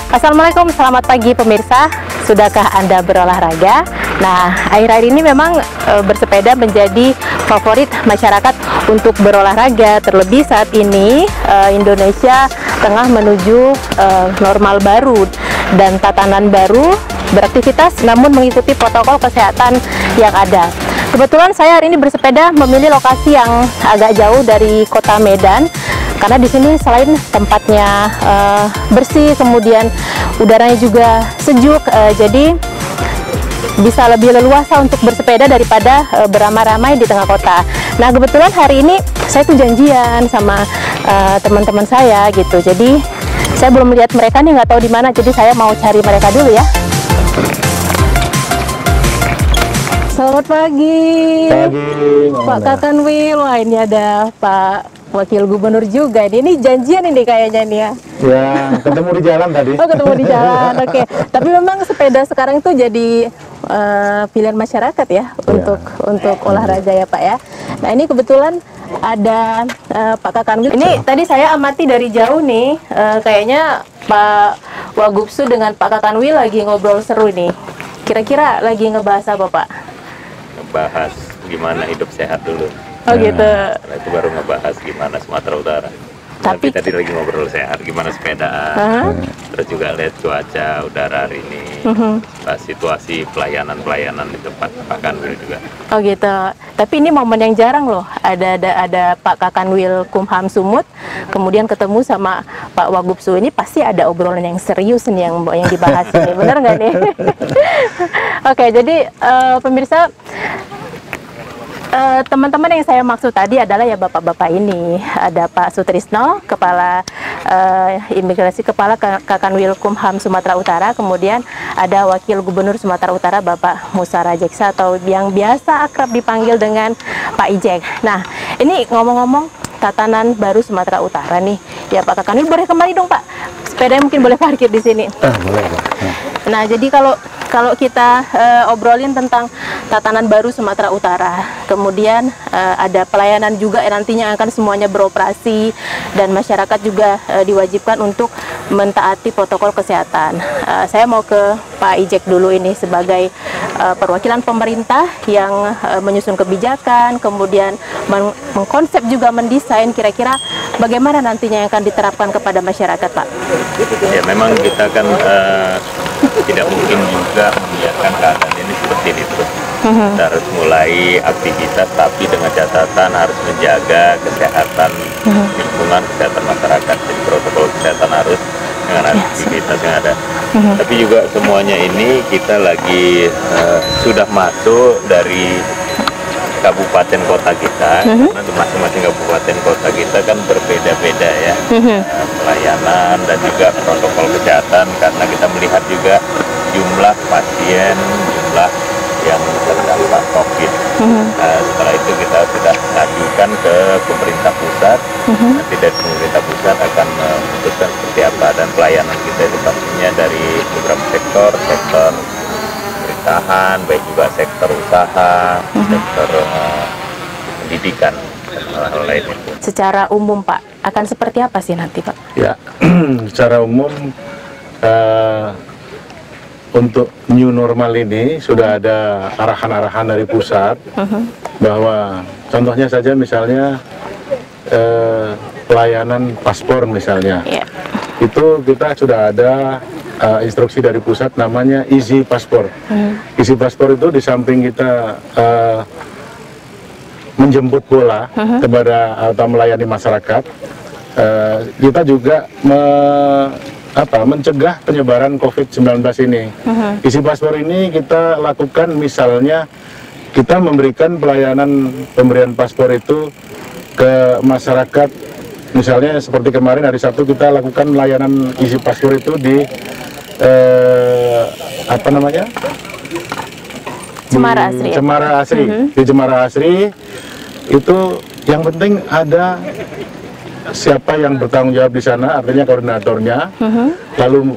Assalamualaikum, selamat pagi pemirsa. Sudahkah Anda berolahraga? Nah, akhir-akhir ini memang bersepeda menjadi favorit masyarakat untuk berolahraga. Terlebih saat ini Indonesia tengah menuju normal baru dan tatanan baru beraktivitas namun mengikuti protokol kesehatan yang ada. Kebetulan saya hari ini bersepeda memilih lokasi yang agak jauh dari kota Medan. Karena di sini selain tempatnya bersih, kemudian udaranya juga sejuk, jadi bisa lebih leluasa untuk bersepeda daripada beramai-ramai di tengah kota. Nah, kebetulan hari ini saya tuh janjian sama teman-teman saya gitu. Jadi saya belum melihat mereka nih, nggak tahu di mana. Jadi saya mau cari mereka dulu ya. Selamat pagi. Pak Kakanwil. Wah, ini ada Pak Wakil Gubernur juga. Ini janjian ini kayaknya nih ya. Ya, ketemu di jalan tadi. Oh, ketemu di jalan. Oke. Tapi memang sepeda sekarang itu jadi pilihan masyarakat ya, untuk olahraga ya, Pak ya. Nah, ini kebetulan ada Pak Kakanwil. Ini tadi saya amati dari jauh nih, kayaknya Pak Wagubsu dengan Pak Kakanwil lagi ngobrol seru nih. Kira-kira lagi ngebahas apa, Pak? Ngebahas gimana hidup sehat dulu. Oh gitu. Setelah itu baru ngebahas gimana Sumatera Utara. Tapi tadi lagi ngobrol sehat, gimana sepedaan, terus juga lihat cuaca, udara hari ini, situasi pelayanan di tempat Pak Kanwil juga. Oh gitu. Tapi ini momen yang jarang loh. Ada Pak Kakanwil Kumham Sumut, kemudian ketemu sama Pak Wagubsu. Ini pasti ada obrolan yang serius nih yang dibahas ini. Bener nggak nih? Oke, jadi pemirsa, teman-teman yang saya maksud tadi adalah ya bapak-bapak ini. Ada Pak Sutrisno, Kepala Imigrasi, Kepala Kakanwil Kumham Sumatera Utara. Kemudian ada Wakil Gubernur Sumatera Utara Bapak Musa Rajeksa, atau yang biasa akrab dipanggil dengan Pak Ijek. Nah, ini ngomong-ngomong tatanan baru Sumatera Utara nih. Ya Pak Kakanwil, boleh kembali dong Pak. Sepedanya mungkin boleh parkir di sini. Boleh. Nah, jadi kalau kita obrolin tentang tatanan baru Sumatera Utara, kemudian ada pelayanan juga nantinya akan semuanya beroperasi, dan masyarakat juga diwajibkan untuk mentaati protokol kesehatan. Saya mau ke Pak Ijek dulu ini sebagai perwakilan pemerintah yang menyusun kebijakan, kemudian mengkonsep juga mendesain kira-kira bagaimana nantinya yang akan diterapkan kepada masyarakat, Pak. Ya, memang kita kan tidak mungkin juga membiarkan keadaan ini seperti ini terus. Kita harus mulai aktivitas, tapi dengan catatan harus menjaga kesehatan lingkungan, kesehatan masyarakat. Jadi protokol kesehatan harus dengan aktivitas yang ada. Tapi juga semuanya ini kita lagi sudah masuk dari kabupaten kota kita, karena masing-masing kabupaten kota kita kan berbeda-beda ya, pelayanan dan juga protokol kesehatan, karena kita melihat juga jumlah pasien, jumlah yang terdampak COVID. Setelah itu kita sudah ngajukan ke pemerintah pusat, nanti dari pemerintah pusat akan memutuskan seperti apa, dan pelayanan kita itu pastinya dari beberapa sektor pemerintahan, baik juga sektor usaha, sektor pendidikan, dan hal-hal lain itu. Secara umum Pak, akan seperti apa sih nanti Pak? Ya, secara umum untuk new normal ini sudah ada arahan-arahan dari pusat, bahwa contohnya saja misalnya pelayanan paspor misalnya, itu kita sudah ada instruksi dari pusat namanya Easy Paspor. Easy Paspor itu di samping kita menjemput bola kepada atau melayani masyarakat, kita juga mencegah penyebaran COVID-19 ini. Easy Paspor ini kita lakukan misalnya kita memberikan pelayanan pemberian paspor itu ke masyarakat. Misalnya seperti kemarin hari Sabtu kita lakukan layanan Easy Paspor itu di Cemara Asri. Cemara Asri. Di Cemara Asri itu yang penting ada siapa yang bertanggung jawab di sana, artinya koordinatornya, lalu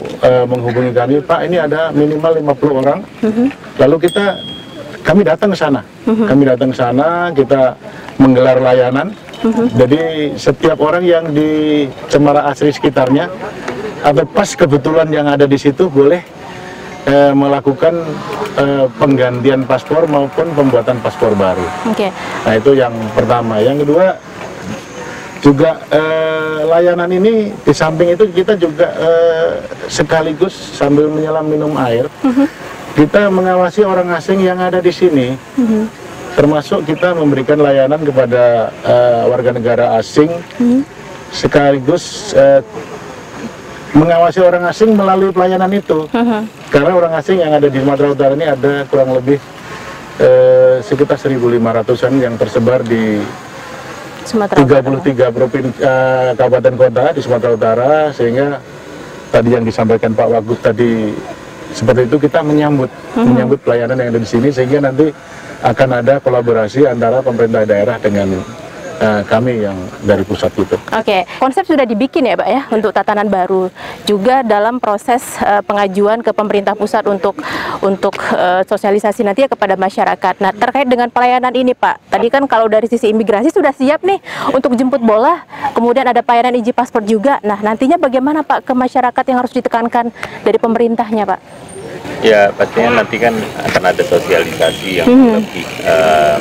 menghubungi kami, Pak ini ada minimal 50 orang, lalu kami datang ke sana, kita menggelar layanan. Jadi setiap orang yang di Cemara Asri sekitarnya atau pas kebetulan yang ada di situ boleh melakukan penggantian paspor maupun pembuatan paspor baru. Nah itu yang pertama. Yang kedua juga layanan ini di samping itu kita juga sekaligus sambil menyelam minum air, kita mengawasi orang asing yang ada di sini. Termasuk kita memberikan layanan kepada warga negara asing, sekaligus mengawasi orang asing melalui pelayanan itu. Karena orang asing yang ada di Sumatera Utara ini ada kurang lebih sekitar 1.500-an yang tersebar di 33 provinsi kabupaten kota di Sumatera Utara, sehingga tadi yang disampaikan Pak Wagub tadi seperti itu, kita menyambut pelayanan yang ada di sini, sehingga nanti akan ada kolaborasi antara pemerintah daerah dengan kami yang dari pusat itu. Konsep sudah dibikin ya Pak ya untuk tatanan baru, juga dalam proses pengajuan ke pemerintah pusat untuk sosialisasi nanti ya kepada masyarakat. Nah terkait dengan pelayanan ini Pak, tadi kan kalau dari sisi imigrasi sudah siap nih untuk jemput bola, kemudian ada pelayanan izin paspor juga. Nah nantinya bagaimana Pak ke masyarakat yang harus ditekankan dari pemerintahnya Pak? Ya pastinya nanti kan akan ada sosialisasi yang lebih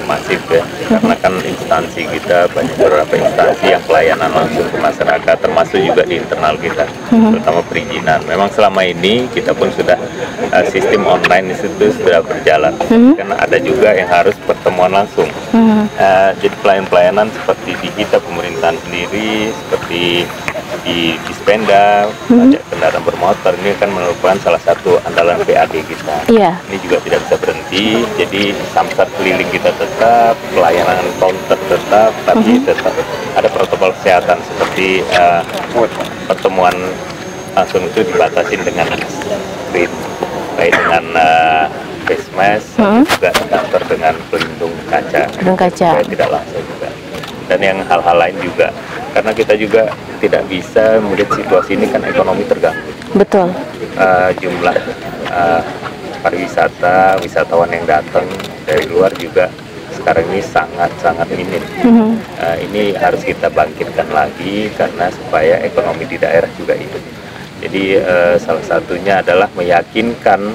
masif ya, karena kan instansi kita banyak beberapa instansi yang pelayanan langsung ke masyarakat, termasuk juga di internal kita, terutama perizinan. Memang selama ini kita pun sudah sistem online itu sudah berjalan, karena ada juga yang harus pertemuan langsung. Jadi pelayanan seperti di kita pemerintahan sendiri, seperti di Dispenda, pajak kendaraan bermotor, ini kan merupakan salah satu andalan PAD kita. Ini juga tidak bisa berhenti, jadi samsat keliling kita tetap, pelayanan counter tetap, tapi tetap ada protokol kesehatan seperti pertemuan langsung itu dibatasin dengan screen, baik dengan face mask, juga di kantor dengan pelindung kaca, supaya tidak langsung juga. Dan yang hal-hal lain juga, karena kita juga tidak bisa melihat situasi ini kan ekonomi terganggu. Betul. Jumlah pariwisata, wisatawan yang datang dari luar juga sekarang ini sangat-sangat minim. Ini harus kita bangkitkan lagi karena supaya ekonomi di daerah juga hidup. Jadi salah satunya adalah meyakinkan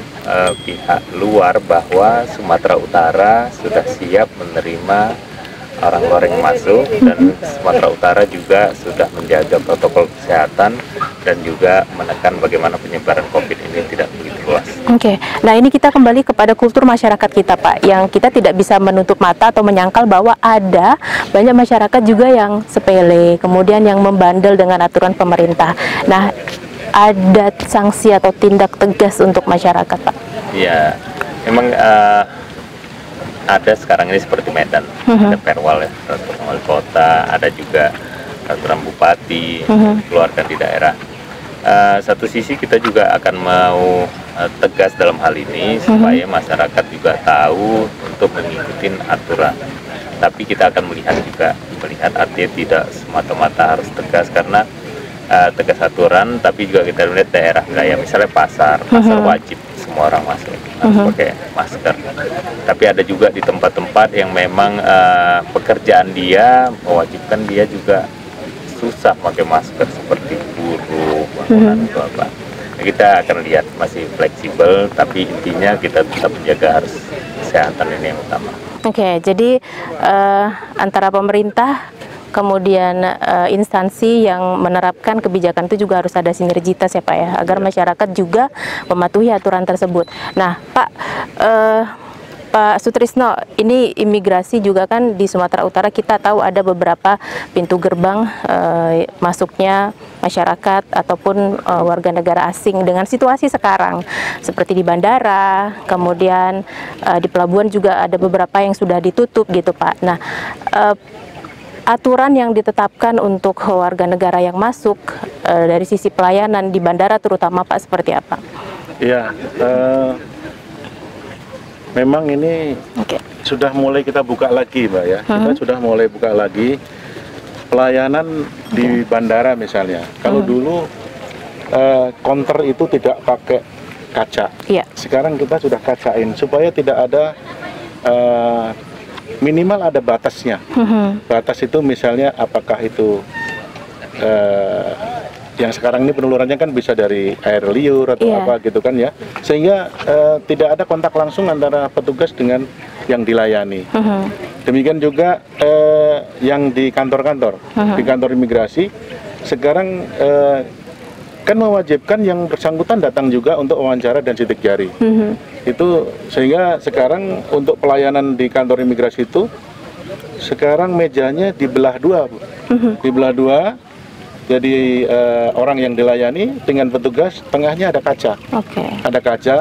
pihak luar bahwa Sumatera Utara sudah siap menerima orang-orang yang masuk, dan Sumatera Utara juga sudah menjaga protokol kesehatan dan juga menekan bagaimana penyebaran COVID ini tidak begitu luas. Nah ini kita kembali kepada kultur masyarakat kita Pak, yang kita tidak bisa menutup mata atau menyangkal bahwa ada banyak masyarakat juga yang sepele, kemudian yang membandel dengan aturan pemerintah. Nah ada sanksi atau tindak tegas untuk masyarakat Pak? Ya, memang ada sekarang ini seperti Medan, ada perwal ya, peraturan wali kota, ada juga peraturan bupati keluarkan di daerah. Satu sisi kita juga akan mau tegas dalam hal ini supaya masyarakat juga tahu untuk mengikuti aturan. Tapi kita akan melihat artinya tidak semata-mata harus tegas, karena tegas aturan, tapi juga kita melihat daerah kayak misalnya pasar wajib semua orang masuk harus pakai masker. Tapi ada juga di tempat-tempat yang memang pekerjaan dia mewajibkan dia juga susah pakai masker, seperti buruh, bangunan atau apa. Kita akan lihat masih fleksibel, tapi intinya kita tetap menjaga harus kesehatan, ini yang utama. Jadi antara pemerintah kemudian instansi yang menerapkan kebijakan itu juga harus ada sinergitas ya Pak ya, agar masyarakat juga mematuhi aturan tersebut. Nah Pak Sutrisno, ini imigrasi juga kan di Sumatera Utara kita tahu ada beberapa pintu gerbang masuknya masyarakat ataupun warga negara asing dengan situasi sekarang, seperti di bandara, kemudian di pelabuhan juga ada beberapa yang sudah ditutup gitu Pak. Nah aturan yang ditetapkan untuk warga negara yang masuk dari sisi pelayanan di bandara terutama Pak seperti apa? Ya, memang ini sudah mulai kita buka lagi Mbak ya. Kita sudah mulai buka lagi pelayanan di bandara misalnya. Kalau dulu counter itu tidak pakai kaca, sekarang kita sudah kacain supaya tidak ada minimal ada batasnya. Batas itu misalnya apakah itu yang sekarang ini penularannya kan bisa dari air liur atau Iya. apa gitu kan ya, sehingga tidak ada kontak langsung antara petugas dengan yang dilayani. Demikian juga yang di kantor-kantor, di kantor imigrasi sekarang kan mewajibkan yang bersangkutan datang juga untuk wawancara dan sidik jari. Itu sehingga sekarang untuk pelayanan di kantor imigrasi itu sekarang mejanya dibelah dua, Bu. Dibelah dua. Jadi orang yang dilayani dengan petugas, tengahnya ada kaca. Oke. Ada kaca,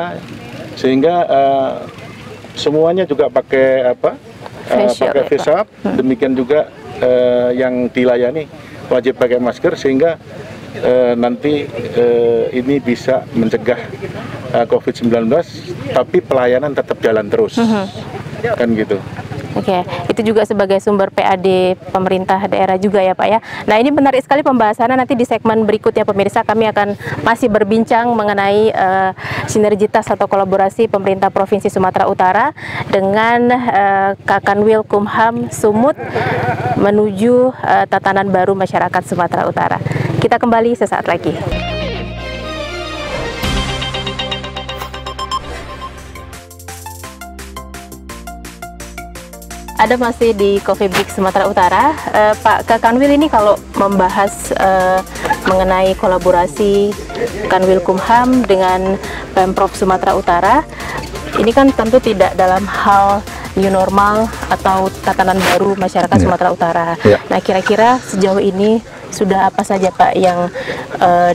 sehingga semuanya juga pakai apa? Face shield, Pakai ya, face up. Demikian juga yang dilayani wajib pakai masker, sehingga nanti ini bisa mencegah COVID-19, tapi pelayanan tetap jalan terus, kan gitu. Oke, itu juga sebagai sumber PAD pemerintah daerah juga ya Pak ya. Nah ini menarik sekali pembahasannya, nanti di segmen berikutnya pemirsa kami akan masih berbincang mengenai sinergitas atau kolaborasi pemerintah Provinsi Sumatera Utara dengan Kakanwil Kumham Sumut menuju tatanan baru masyarakat Sumatera Utara. Kita kembali sesaat lagi. Ada masih di Coffee Break Sumatera Utara. Pak Kakanwil, ini kalau membahas mengenai kolaborasi Kanwil Kumham dengan Pemprov Sumatera Utara, ini kan tentu tidak dalam hal new normal atau tatanan baru masyarakat Sumatera Utara. Nah, kira-kira sejauh ini sudah apa saja Pak yang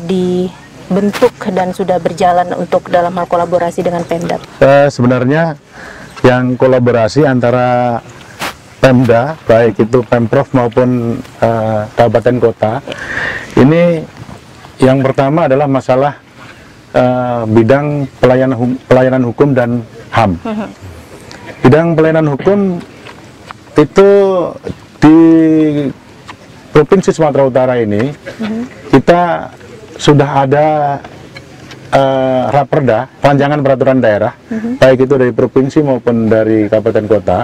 dibentuk dan sudah berjalan untuk dalam hal kolaborasi dengan Pemda? Sebenarnya yang kolaborasi antara Pemda, baik itu Pemprov maupun kabupaten kota, ini yang pertama adalah masalah bidang pelayanan hukum dan HAM. Bidang pelayanan hukum itu di Provinsi Sumatera Utara ini kita sudah ada Raperda, rancangan peraturan daerah, baik itu dari provinsi maupun dari kabupaten kota.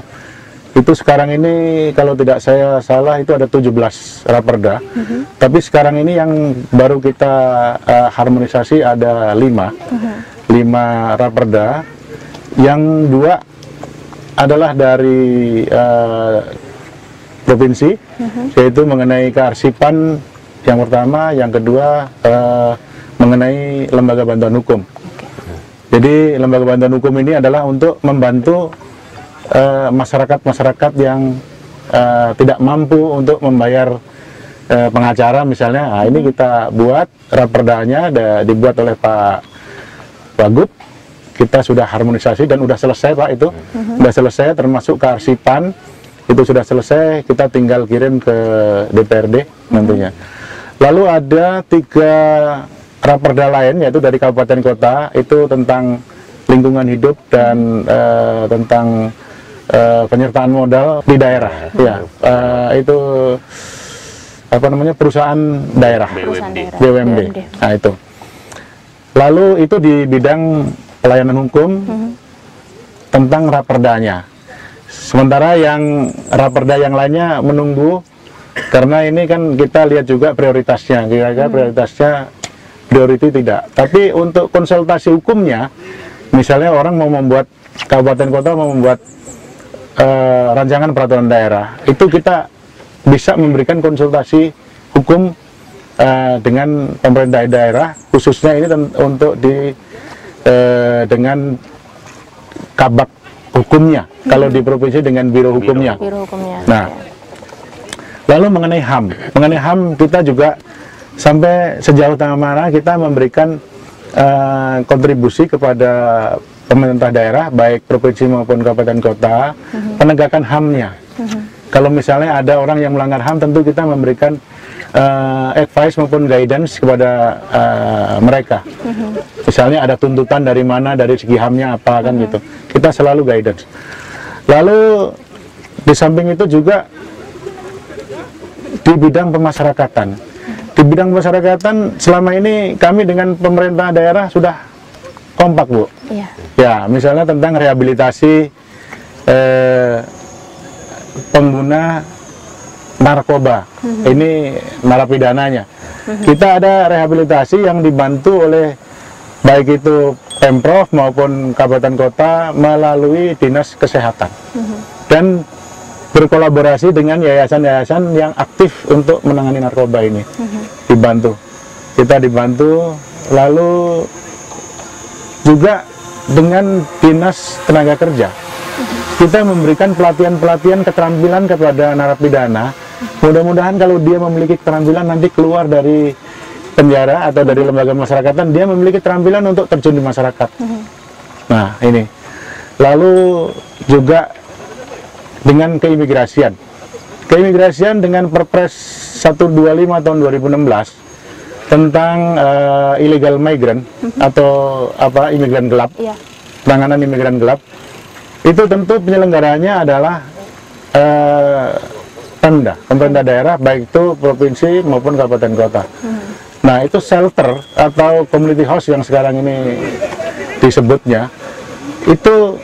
Itu sekarang ini kalau tidak saya salah itu ada 17 Raperda, tapi sekarang ini yang baru kita harmonisasi ada 5 Raperda, yang 2 adalah dari provinsi, yaitu mengenai kearsipan yang pertama, yang kedua mengenai lembaga bantuan hukum. Jadi lembaga bantuan hukum ini adalah untuk membantu masyarakat-masyarakat yang tidak mampu untuk membayar pengacara misalnya. Nah, ini kita buat raperdanya, dibuat oleh Pak Wagub. Kita sudah harmonisasi dan sudah selesai Pak itu. Sudah selesai termasuk kearsipan. Itu sudah selesai, kita tinggal kirim ke DPRD nantinya. Lalu ada 3 raperda lain, yaitu dari kabupaten kota, itu tentang lingkungan hidup dan tentang penyertaan modal di daerah, ya, itu apa namanya, perusahaan daerah, BUMD. Nah itu. Lalu itu di bidang pelayanan hukum tentang raperdanya. Sementara yang raperda yang lainnya menunggu, karena ini kan kita lihat juga prioritasnya, kira-kira prioritasnya priority tidak. Tapi untuk konsultasi hukumnya, misalnya orang mau membuat, kabupaten kota mau membuat rancangan peraturan daerah, itu kita bisa memberikan konsultasi hukum dengan pemerintah daerah, khususnya ini untuk dengan kabak hukumnya, kalau di provinsi dengan biro hukumnya. Nah, lalu mengenai HAM kita juga sampai sejauh mana kita memberikan kontribusi kepada pemerintah daerah, baik provinsi maupun kabupaten kota, penegakan HAM-nya. Kalau misalnya ada orang yang melanggar HAM, tentu kita memberikan advice maupun guidance kepada mereka. Misalnya ada tuntutan dari mana, dari segi HAM-nya apa, kan gitu. Kita selalu guidance. Lalu di samping itu juga di bidang pemasyarakatan. Di bidang pemasyarakatan selama ini kami dengan pemerintah daerah sudah kompak, Bu. Iya. Ya, misalnya tentang rehabilitasi pengguna narkoba. Ini narapidananya. Kita ada rehabilitasi yang dibantu oleh baik itu Pemprov maupun kabupaten kota melalui dinas kesehatan dan berkolaborasi dengan yayasan-yayasan yang aktif untuk menangani narkoba ini. Kita dibantu, lalu juga dengan dinas tenaga kerja kita memberikan pelatihan-pelatihan keterampilan kepada narapidana. Mudah-mudahan kalau dia memiliki keterampilan nanti keluar dari penjara atau dari lembaga masyarakatan, dia memiliki keterampilan untuk terjun di masyarakat. Nah, ini. Lalu juga dengan keimigrasian. Keimigrasian dengan Perpres 125 tahun 2016 tentang illegal migrant atau imigran gelap. Penanganan imigran gelap. Itu tentu penyelenggaranya adalah Pemda, pemerintah daerah, baik itu provinsi maupun kabupaten kota. Nah, itu shelter atau community house yang sekarang ini disebutnya, itu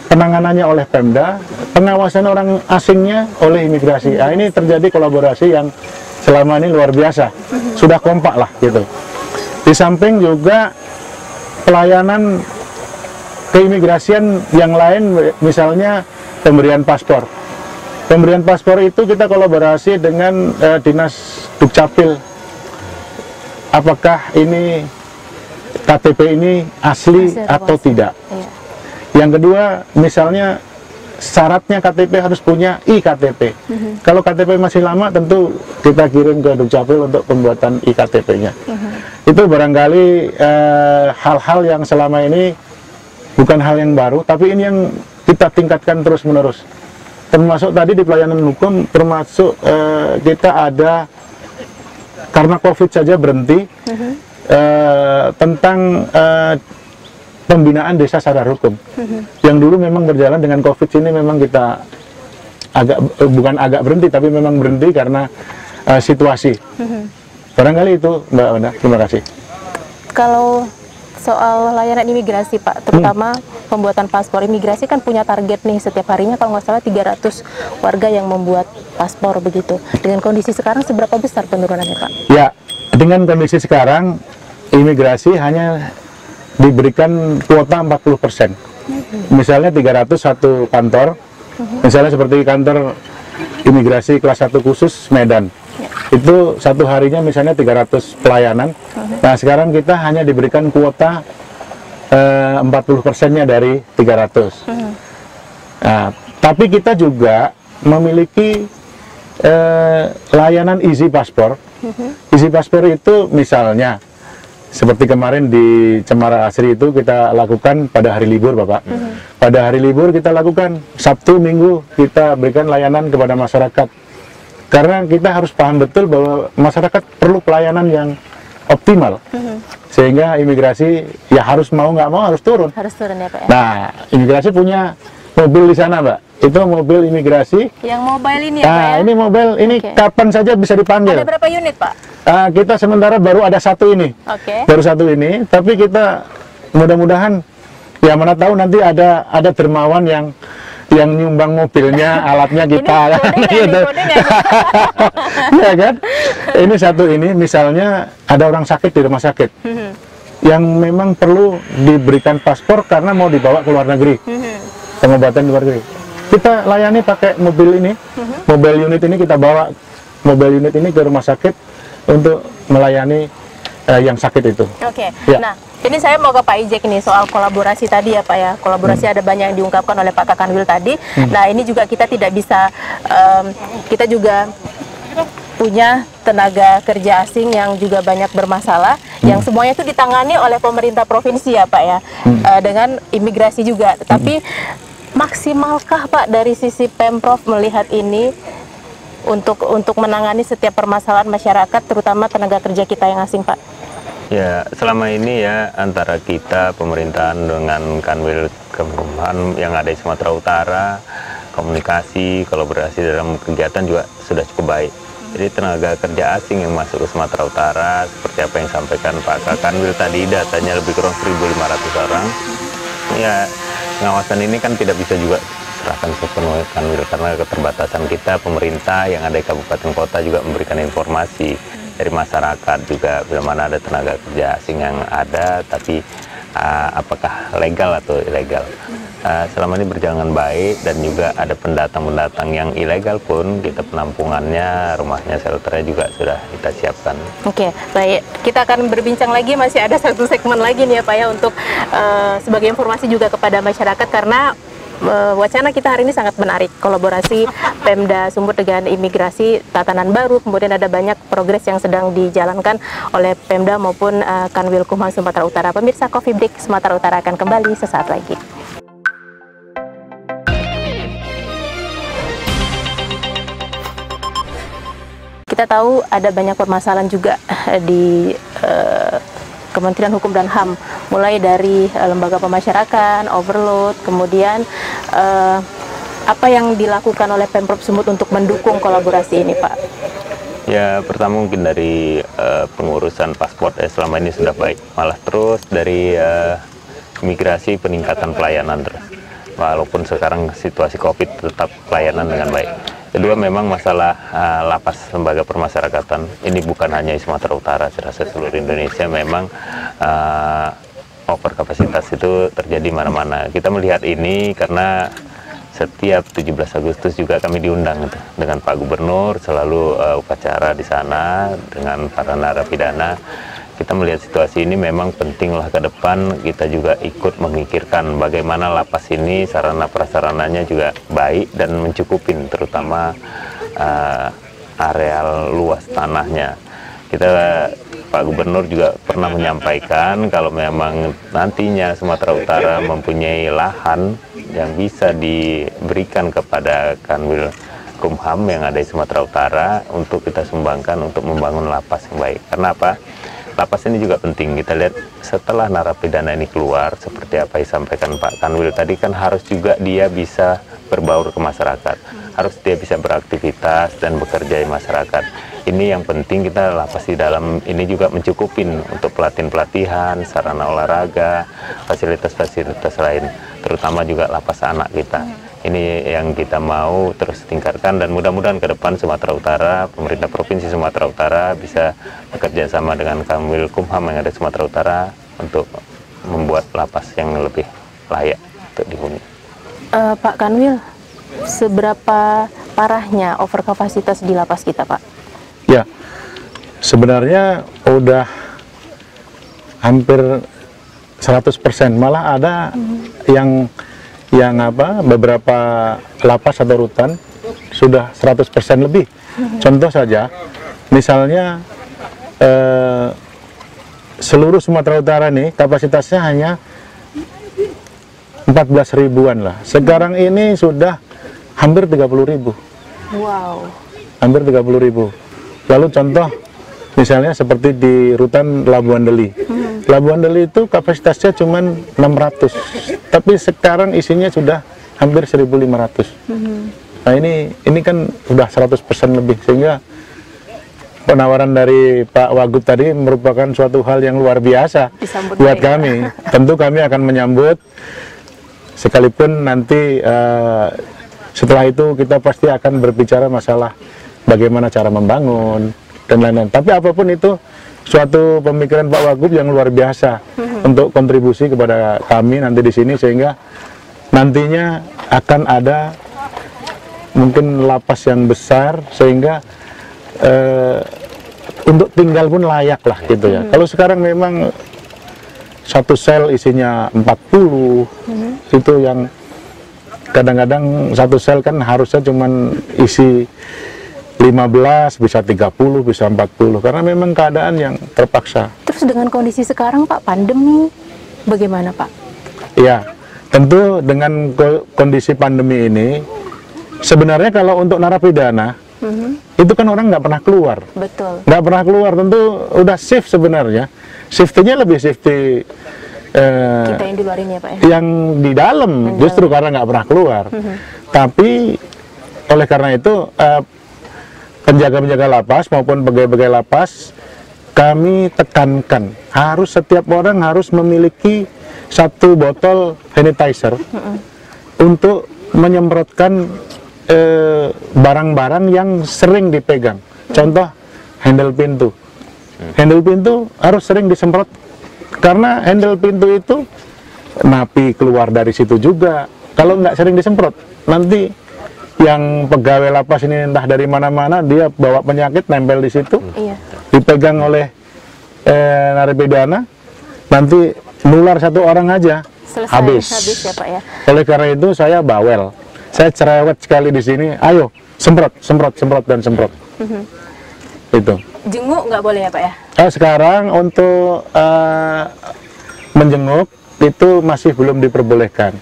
penanganannya oleh Pemda, pengawasan orang asingnya oleh imigrasi. Nah, ini terjadi kolaborasi yang selama ini luar biasa, sudah kompak lah gitu. Di samping juga pelayanan keimigrasian yang lain, misalnya pemberian paspor. Pemberian paspor itu kita kolaborasi dengan Dinas Dukcapil. Apakah ini KTP ini asli atau tidak? Yang kedua, misalnya syaratnya KTP harus punya iKTP. Kalau KTP masih lama, tentu kita kirim ke Dukcapil untuk pembuatan iKTP-nya. Itu barangkali hal-hal yang selama ini bukan hal yang baru, tapi ini yang kita tingkatkan terus-menerus. Termasuk tadi di pelayanan hukum, termasuk kita ada, karena COVID saja berhenti, tentang pembinaan desa sadar hukum. Yang dulu memang berjalan, dengan COVID ini memang kita bukan agak berhenti, tapi memang berhenti karena situasi. Barangkali itu, Mbak Wanda. Terima kasih. Kalau soal layanan imigrasi, Pak, terutama pembuatan paspor, imigrasi kan punya target nih, setiap harinya kalau nggak salah 300 warga yang membuat paspor begitu. Dengan kondisi sekarang seberapa besar penurunannya, Pak? Ya, dengan kondisi sekarang imigrasi hanya diberikan kuota 40%. Misalnya 300 satu kantor, misalnya seperti kantor imigrasi kelas 1 khusus Medan. Itu satu harinya misalnya 300 pelayanan. Nah, sekarang kita hanya diberikan kuota 40%-nya dari 300. Nah, tapi kita juga memiliki layanan easy paspor. Easy paspor itu misalnya seperti kemarin di Cemara Asri itu kita lakukan pada hari libur, Bapak. Pada hari libur kita lakukan, Sabtu, Minggu kita berikan layanan kepada masyarakat. Karena kita harus paham betul bahwa masyarakat perlu pelayanan yang optimal. Sehingga imigrasi ya harus mau nggak mau harus turun. Harus turun ya, Pak ya? Nah, imigrasi punya mobil di sana, Mbak. Itu mobil imigrasi. Yang mobile ini ya, Pak Nah, ya? ini mobil, ini kapan saja bisa dipanggil. Ada berapa unit, Pak? Kita sementara baru ada satu ini. Baru satu ini, tapi kita mudah-mudahan, ya mana tahu nanti ada dermawan yang nyumbang mobilnya, alatnya kita. Gitu. Ya kan? Ini satu ini, misalnya ada orang sakit di rumah sakit, yang memang perlu diberikan paspor karena mau dibawa ke luar negeri, pengobatan di luar negeri. Kita layani pakai mobil ini, mobil unit ini kita bawa mobil unit ini ke rumah sakit untuk melayani yang sakit itu. Ya. Nah, ini saya mau ke Pak Ijek nih soal kolaborasi tadi ya, Pak ya. Kolaborasi ada banyak yang diungkapkan oleh Pak Kakanwil tadi. Nah, ini juga kita tidak bisa, kita juga punya tenaga kerja asing yang juga banyak bermasalah, yang semuanya itu ditangani oleh pemerintah provinsi ya, Pak ya, dengan imigrasi juga. Tetapi maksimalkah, Pak, dari sisi Pemprov melihat ini untuk menangani setiap permasalahan masyarakat, terutama tenaga kerja kita yang asing, Pak? Ya, selama ini ya antara kita pemerintahan dengan Kanwil Kemenkumham yang ada di Sumatera Utara, komunikasi, kolaborasi dalam kegiatan juga sudah cukup baik. Jadi tenaga kerja asing yang masuk ke Sumatera Utara, seperti apa yang disampaikan Pak Kanwil tadi, datanya lebih kurang 1.500 orang. Ya, pengawasan ini kan tidak bisa juga serahkan sepenuhnya Kanwil, karena keterbatasan kita, pemerintah yang ada di kabupaten kota juga memberikan informasi dari masyarakat juga bila mana ada tenaga kerja asing yang ada, tapi apakah legal atau ilegal. Selama ini berjalan baik, dan juga ada pendatang-pendatang yang ilegal pun kita penampungannya, rumahnya, shelternya juga sudah kita siapkan. Oke, baik. Kita akan berbincang lagi, masih ada satu segmen lagi nih ya Pak ya, untuk sebagai informasi juga kepada masyarakat, karena wacana kita hari ini sangat menarik, kolaborasi Pemda Sumut dengan imigrasi, tatanan baru, kemudian ada banyak progres yang sedang dijalankan oleh Pemda maupun Kanwilkumham Sumatera Utara. Pemirsa, Coffee Break Sumatera Utara akan kembali sesaat lagi. Kita tahu ada banyak permasalahan juga di Kementerian Hukum dan HAM, mulai dari lembaga pemasyarakatan, overload, kemudian apa yang dilakukan oleh Pemprov Sumut untuk mendukung kolaborasi ini, Pak? Ya, pertama mungkin dari pengurusan paspor selama ini sudah baik, malah terus dari imigrasi peningkatan pelayanan terus. Walaupun sekarang situasi COVID tetap pelayanan dengan baik. Kedua, memang masalah lapas lembaga permasyarakatan ini bukan hanya di Sumatera Utara, saya rasa seluruh Indonesia memang over kapasitas itu terjadi mana-mana. Kita melihat ini karena setiap 17 Agustus juga kami diundang dengan Pak Gubernur, selalu upacara di sana dengan para narapidana. Kita melihat situasi ini memang pentinglah ke depan kita juga ikut memikirkan bagaimana lapas ini sarana prasarananya juga baik dan mencukupin, terutama areal luas tanahnya. Pak Gubernur juga pernah menyampaikan kalau memang nantinya Sumatera Utara mempunyai lahan yang bisa diberikan kepada Kanwilkumham yang ada di Sumatera Utara untuk kita sumbangkan untuk membangun lapas yang baik. Karena apa? Lapas ini juga penting. Kita lihat setelah narapidana ini keluar, seperti apa yang disampaikan Pak Kanwil tadi, kan harus juga dia bisa berbaur ke masyarakat, harus dia bisa beraktivitas dan bekerja di masyarakat. Ini yang penting, kita lapas di dalam ini juga mencukupin untuk pelatihan-pelatihan, sarana olahraga, fasilitas-fasilitas lain, terutama juga lapas anak kita. Ini yang kita mau terus tingkatkan, dan mudah-mudahan ke depan Sumatera Utara, pemerintah Provinsi Sumatera Utara bisa bekerja sama dengan Kanwilkumham yang ada di Sumatera Utara untuk membuat lapas yang lebih layak untuk dihuni. Pak Kanwil, seberapa parahnya overkapasitas di lapas kita, Pak? Ya, sebenarnya udah hampir 100%, malah ada yang beberapa lapas atau rutan sudah 100% lebih. Contoh saja, misalnya seluruh Sumatera Utara nih kapasitasnya hanya 14 ribuan lah. Sekarang ini sudah hampir 30 ribu. Wow. Hampir 30 ribu. Lalu contoh misalnya seperti di rutan Labuan Deli. Labuan Deli itu kapasitasnya cuma 600, tapi sekarang isinya sudah hampir 1.500. Nah ini kan udah 100% lebih, sehingga penawaran dari Pak Wagub tadi merupakan suatu hal yang luar biasa buat kami. Tentu kami akan menyambut, sekalipun nanti setelah itu kita pasti akan berbicara masalah bagaimana cara membangun dan lain-lain. Tapi apapun itu suatu pemikiran Pak Wagub yang luar biasa untuk kontribusi kepada kami nanti di sini, sehingga nantinya akan ada mungkin lapas yang besar, sehingga untuk tinggal pun layak lah gitu ya. Kalau sekarang memang satu sel isinya 40, itu yang kadang-kadang satu sel kan harusnya cuman isi 15, bisa 30, bisa 40, karena memang keadaan yang terpaksa. Terus dengan kondisi sekarang Pak, pandemi, bagaimana Pak? Ya, tentu dengan kondisi pandemi ini, sebenarnya kalau untuk narapidana, itu kan orang nggak pernah keluar. Betul. Nggak pernah keluar, tentu udah shift sebenarnya. Shiftnya lebih shifty kita yang di luar ini ya Pak ya? Yang di dalam, justru karena nggak pernah keluar. Tapi oleh karena itu, penjaga-penjaga lapas maupun pegawai-pegawai lapas, kami tekankan setiap orang harus memiliki 1 botol sanitizer untuk menyemprotkan barang-barang yang sering dipegang. Contoh handle pintu. Handle pintu harus sering disemprot karena handle pintu itu napi keluar dari situ juga. Kalau nggak sering disemprot, nanti yang pegawai lapas ini entah dari mana-mana dia bawa penyakit nempel di situ, dipegang oleh narapidana, nanti nular satu orang aja. Selesai, habis ya Pak ya. Oleh karena itu saya bawel, saya cerewet sekali di sini. Ayo semprot, semprot, semprot dan semprot. Itu. Jenguk nggak boleh ya Pak ya? Sekarang untuk menjenguk itu masih belum diperbolehkan.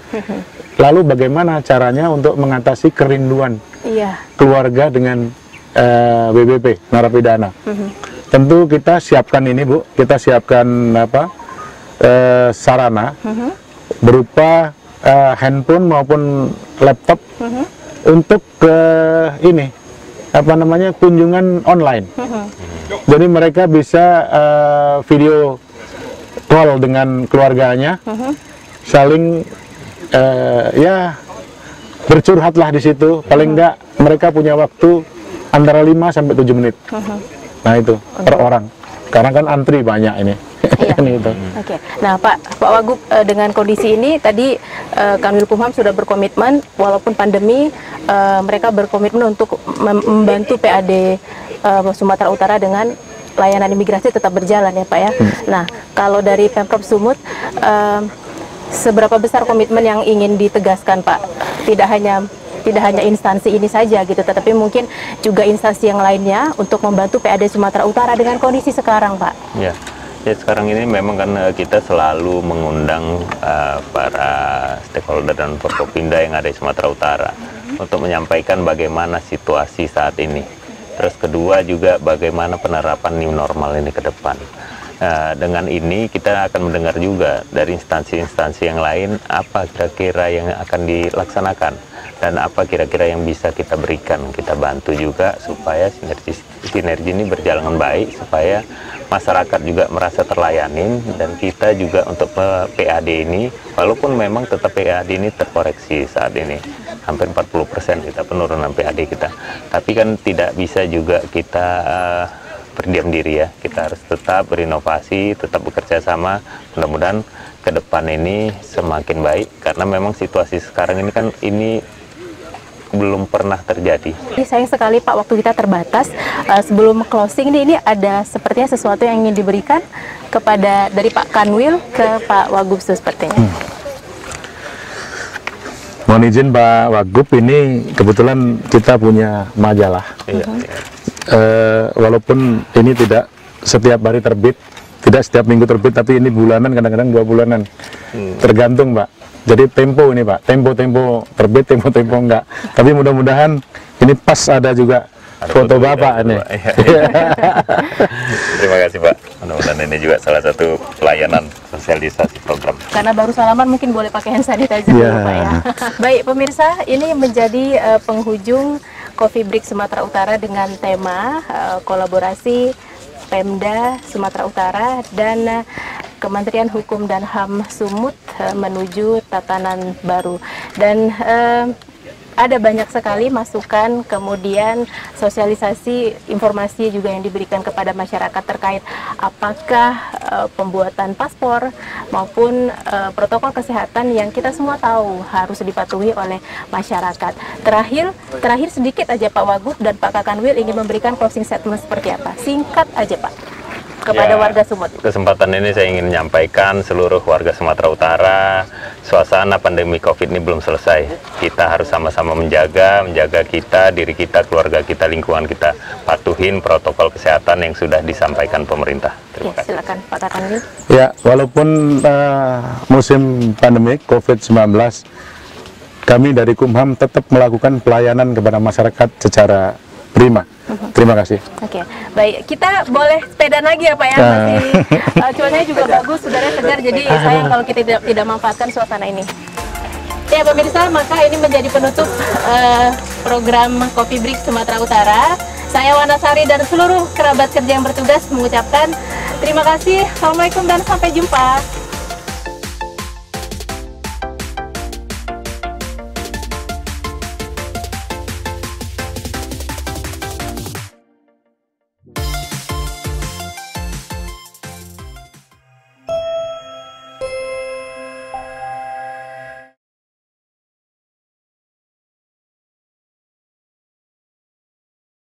Lalu bagaimana caranya untuk mengatasi kerinduan keluarga dengan WBP narapidana? Tentu kita siapkan ini Bu, kita siapkan sarana berupa handphone maupun laptop untuk kunjungan online. Jadi mereka bisa video call dengan keluarganya, saling bercurhatlah di situ. Paling enggak mereka punya waktu antara 5 sampai 7 menit. Nah itu per orang. Karena kan antri banyak ini. Ini itu. Oke. Nah Pak Wagub, dengan kondisi ini tadi Kanwilkumham sudah berkomitmen walaupun pandemi mereka berkomitmen untuk membantu PAD Sumatera Utara dengan layanan imigrasi tetap berjalan ya Pak ya. Nah kalau dari Pemprov Sumut seberapa besar komitmen yang ingin ditegaskan Pak? Tidak hanya instansi ini saja gitu, tetapi mungkin juga instansi yang lainnya untuk membantu PAD Sumatera Utara dengan kondisi sekarang Pak. Ya sekarang ini memang kan kita selalu mengundang para stakeholder dan Forkopimda yang ada di Sumatera Utara untuk menyampaikan bagaimana situasi saat ini. Terus kedua juga bagaimana penerapan new normal ini ke depan. Dengan ini kita akan mendengar juga dari instansi-instansi yang lain apa kira-kira yang akan dilaksanakan dan apa kira-kira yang bisa kita berikan, kita bantu juga supaya sinergi ini berjalan dengan baik, supaya masyarakat juga merasa terlayani dan kita juga untuk PAD ini, walaupun memang tetap PAD ini terkoreksi saat ini hampir 40% kita penurunan PAD kita, tapi kan tidak bisa juga kita berdiam diri ya. Kita harus tetap berinovasi, tetap bekerja sama. Mudah-mudahan ke depan ini semakin baik karena memang situasi sekarang ini kan belum pernah terjadi. Sayang sekali Pak, waktu kita terbatas. Sebelum closing ini ada sepertinya sesuatu yang ingin diberikan kepada dari Pak Kanwil ke Pak Wagub sepertinya. Mohon izin Pak Wagub, ini kebetulan kita punya majalah. Walaupun ini tidak setiap hari terbit, tidak setiap minggu terbit, tapi ini bulanan, kadang-kadang 2 bulanan. Tergantung Pak. Jadi tempo ini Pak, tempo terbit, tempo enggak. Tapi mudah-mudahan ini pas ada juga foto Bapak ini. Terima kasih Pak. Mudah-mudahan ini juga salah satu pelayanan sosialisasi program. Karena baru salaman mungkin boleh pakai hand sanitizer dulu Pak ya. Baik pemirsa, ini menjadi penghujung Coffee Break Sumatera Utara dengan tema kolaborasi Pemda Sumatera Utara dan Kementerian Hukum dan HAM Sumut menuju tatanan baru. Dan ada banyak sekali masukan, kemudian sosialisasi informasi juga yang diberikan kepada masyarakat terkait apakah pembuatan paspor maupun protokol kesehatan yang kita semua tahu harus dipatuhi oleh masyarakat. Terakhir sedikit aja Pak Wagub dan Pak Kakanwil ingin memberikan closing statement seperti apa? Singkat aja Pak, kepada warga Sumut. Kesempatan ini saya ingin menyampaikan seluruh warga Sumatera Utara, suasana pandemi COVID ini belum selesai. Kita harus sama-sama menjaga kita, diri kita, keluarga kita, lingkungan kita. Patuhin protokol kesehatan yang sudah disampaikan pemerintah. Terima kasih. Silakan Pak Kakanwil. Ya, walaupun musim pandemi COVID-19, kami dari Kumham tetap melakukan pelayanan kepada masyarakat secara prima. Terima kasih. Oke, baik. Kita boleh sepeda lagi ya Pak ya. Masih cuacanya juga bagus, udaranya segar. Jadi sayang kalau kita tidak manfaatkan suasana ini. Ya pemirsa, maka ini menjadi penutup program Coffee Break Sumatera Utara. Saya Wanasari dan seluruh kerabat kerja yang bertugas mengucapkan terima kasih. Assalamualaikum dan sampai jumpa.